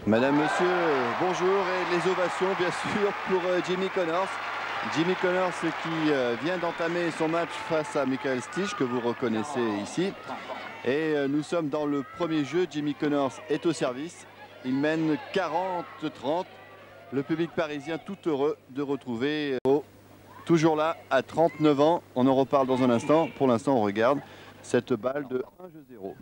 Madame, monsieur, bonjour et les ovations bien sûr pour Jimmy Connors. Jimmy Connors qui vient d'entamer son match face à Michael Stich, que vous reconnaissez ici. Et nous sommes dans le premier jeu. Jimmy Connors est au service. Il mène 40-30. Le public parisien tout heureux de retrouver toujours là à 39 ans. On en reparle dans un instant. Pour l'instant, on regarde cette balle de 1-0.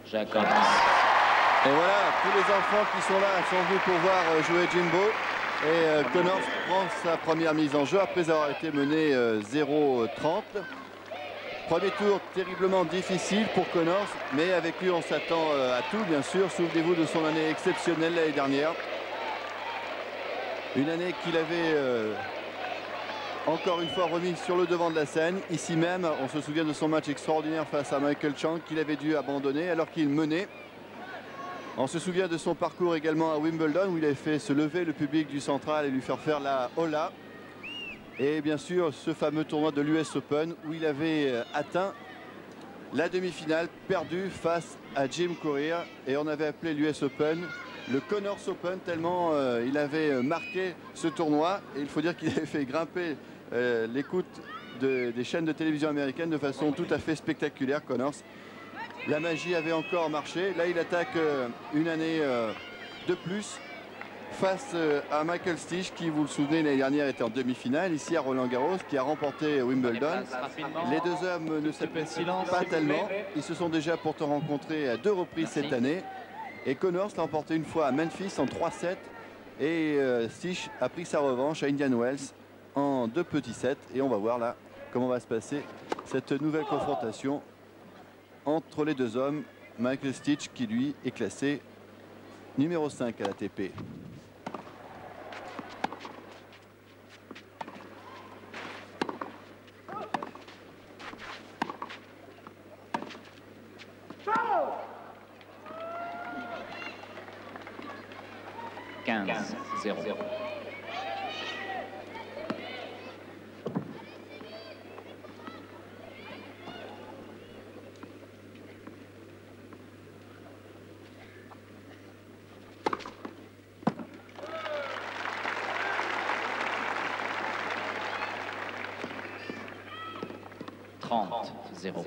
Jacques Connors. Et voilà, tous les enfants qui sont là sont venus pour voir jouer Jimbo. Et Connors prend sa première mise en jeu après avoir été mené 0-30. Premier tour terriblement difficile pour Connors, mais avec lui on s'attend à tout bien sûr. Souvenez-vous de son année exceptionnelle l'année dernière. Une année qu'il avait encore une fois remis sur le devant de la scène. Ici même, on se souvient de son match extraordinaire face à Michael Chang qu'il avait dû abandonner alors qu'il menait. On se souvient de son parcours également à Wimbledon où il avait fait se lever le public du Central et lui faire la hola. Et bien sûr ce fameux tournoi de l'US Open où il avait atteint la demi-finale, perdu face à Jim Courier. Et on avait appelé l'US Open le Connors Open tellement il avait marqué ce tournoi. Et il faut dire qu'il avait fait grimper l'écoute des chaînes de télévision américaines de façon tout à fait spectaculaire, Connors. La magie avait encore marché. Là, il attaque une année de plus face à Michael Stich, qui, vous le souvenez, l'année dernière était en demi-finale, ici à Roland-Garros, qui a remporté Wimbledon. Les deux hommes ne s'apprécient pas tellement. Ils se sont déjà pourtant rencontrés à 2 reprises cette année. Et Connors l'a emporté une fois à Memphis en 3-7. Et Stich a pris sa revanche à Indian Wells en 2 petits sets. Et on va voir là comment va se passer cette nouvelle confrontation entre les deux hommes. Michael Stich qui lui est classé numéro 5 à l'ATP. Quinze, 0. Trente, 0.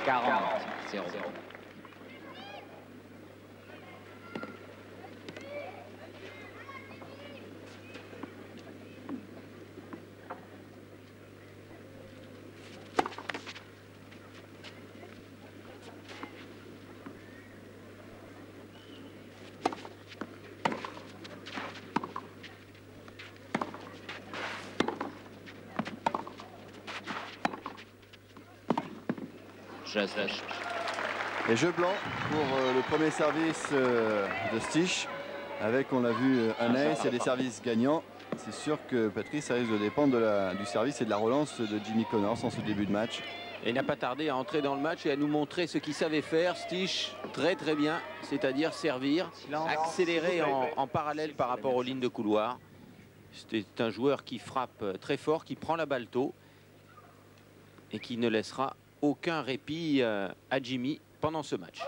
Quarante, 0. Et jeu blanc pour le premier service de Stich, avec, on l'a vu, un ace et des services gagnants. C'est sûr que Patrice, ça risque de dépendre du service et de la relance de Jimmy Connors en ce début de match. Et il n'a pas tardé à entrer dans le match et à nous montrer ce qu'il savait faire. Stich, très bien, c'est-à-dire servir, accélérer en parallèle par rapport aux lignes de couloir. C'est un joueur qui frappe très fort, qui prend la balle tôt et qui ne laissera aucun répit à Jimmy pendant ce match.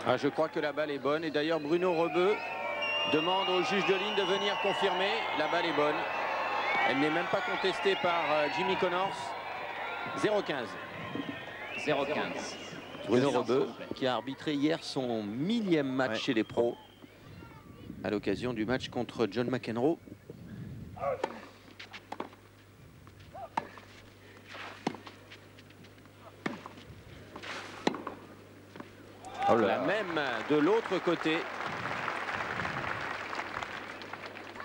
Ah, je crois que la balle est bonne. Et d'ailleurs, Bruno Rebeu demande au juge de ligne de venir confirmer. La balle est bonne. Elle n'est même pas contestée par Jimmy Connors. 0-15. 0-15. Bruno Rebeu qui a arbitré hier son 1000e match chez les pros à l'occasion du match contre John McEnroe. Oh là. La même de l'autre côté.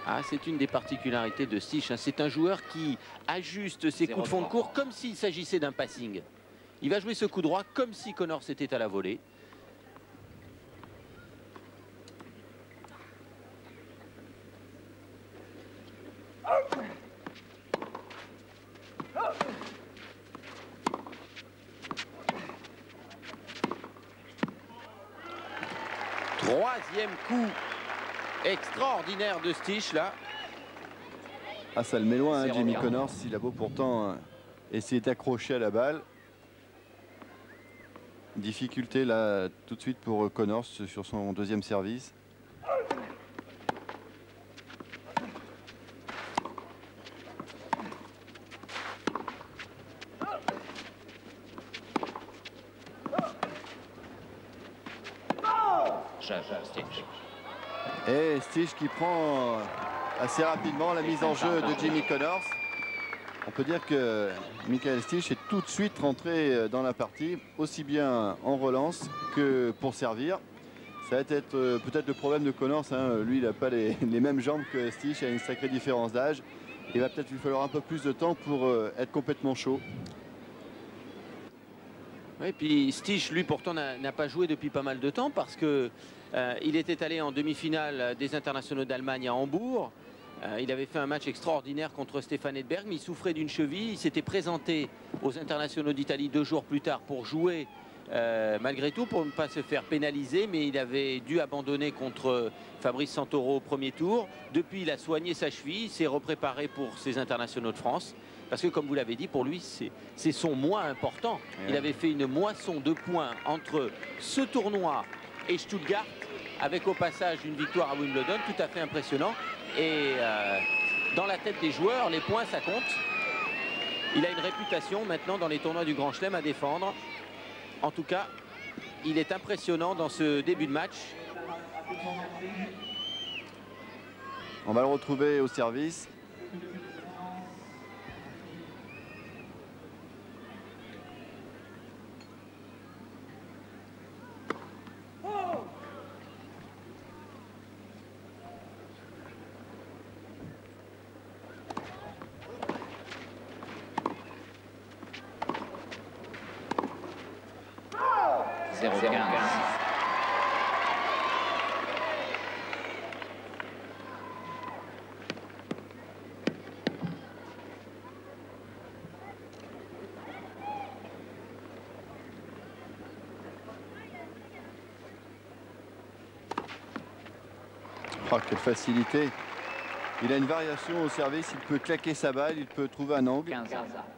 Ah, c'est une des particularités de Stich. C'est un joueur qui ajuste ses coups de fond de cours comme s'il s'agissait d'un passing. Il va jouer ce coup droit comme si Connors était à la volée. Troisième coup extraordinaire de Stich là. Ah, ça le met loin, hein, 0-1. Jimmy Connors. Il a beau pourtant essayer d'accrocher à la balle. Difficulté là tout de suite pour Connors sur son deuxième service. Stich. Et Stich qui prend assez rapidement la mise en jeu de Jimmy Connors. On peut dire que Michael Stich est tout de suite rentré dans la partie, aussi bien en relance que pour servir. Ça va être peut-être le problème de Connors, hein. Lui, il n'a pas les mêmes jambes que Stich, il a une sacrée différence d'âge. Il va peut-être lui falloir un peu plus de temps pour être complètement chaud. Oui, puis Stich, lui, pourtant, n'a pas joué depuis pas mal de temps parce que il était allé en demi-finale des internationaux d'Allemagne à Hambourg. Il avait fait un match extraordinaire contre Stefan Edberg, mais il souffrait d'une cheville. Il s'était présenté aux internationaux d'Italie 2 jours plus tard pour jouer malgré tout, pour ne pas se faire pénaliser, mais il avait dû abandonner contre Fabrice Santoro au premier tour. Depuis, il a soigné sa cheville, s'est repréparé pour ses internationaux de France. Parce que, comme vous l'avez dit, pour lui, c'est son mois important. Il avait fait une moisson de points entre ce tournoi et Stuttgart, avec au passage une victoire à Wimbledon, tout à fait impressionnant. Et dans la tête des joueurs, les points, ça compte. Il a une réputation maintenant dans les tournois du Grand Chelem à défendre. En tout cas, il est impressionnant dans ce début de match. On va le retrouver au service. Oh, quelle facilité. Il a une variation au service, il peut claquer sa balle, il peut trouver un angle. 15.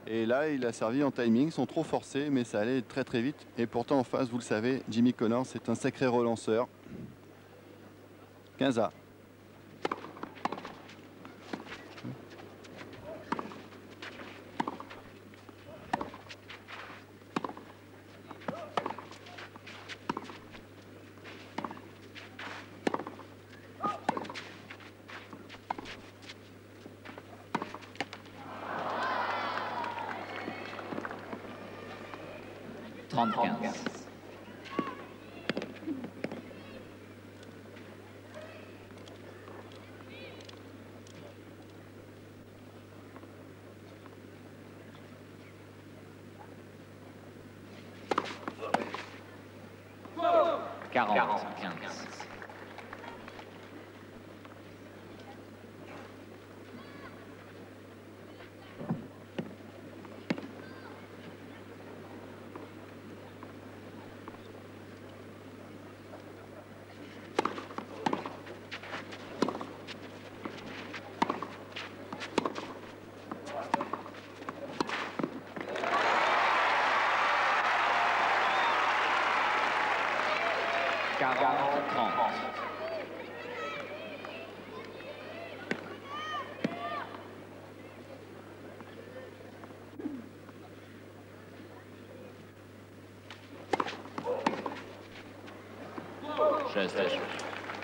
Et là, il a servi en timing, ils sont trop forcés, mais ça allait très très vite. Et pourtant en face, vous le savez, Jimmy Connors, c'est un sacré relanceur. 15-A.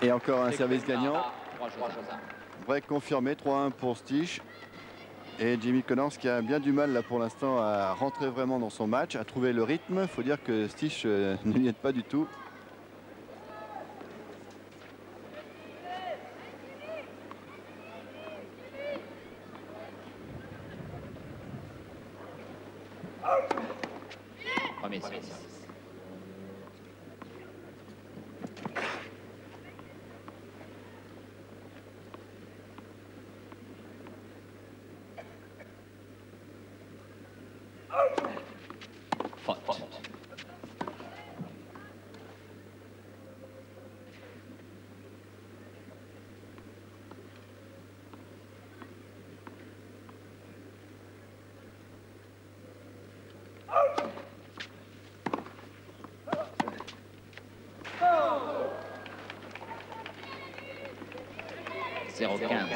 Et encore un service gagnant. Break confirmé, 3-1 pour Stich. Et Jimmy Connors qui a bien du mal là pour l'instant à rentrer vraiment dans son match, à trouver le rythme. Il faut dire que Stich ne lui aide pas du tout. Premier service. Faute. Zéro 15.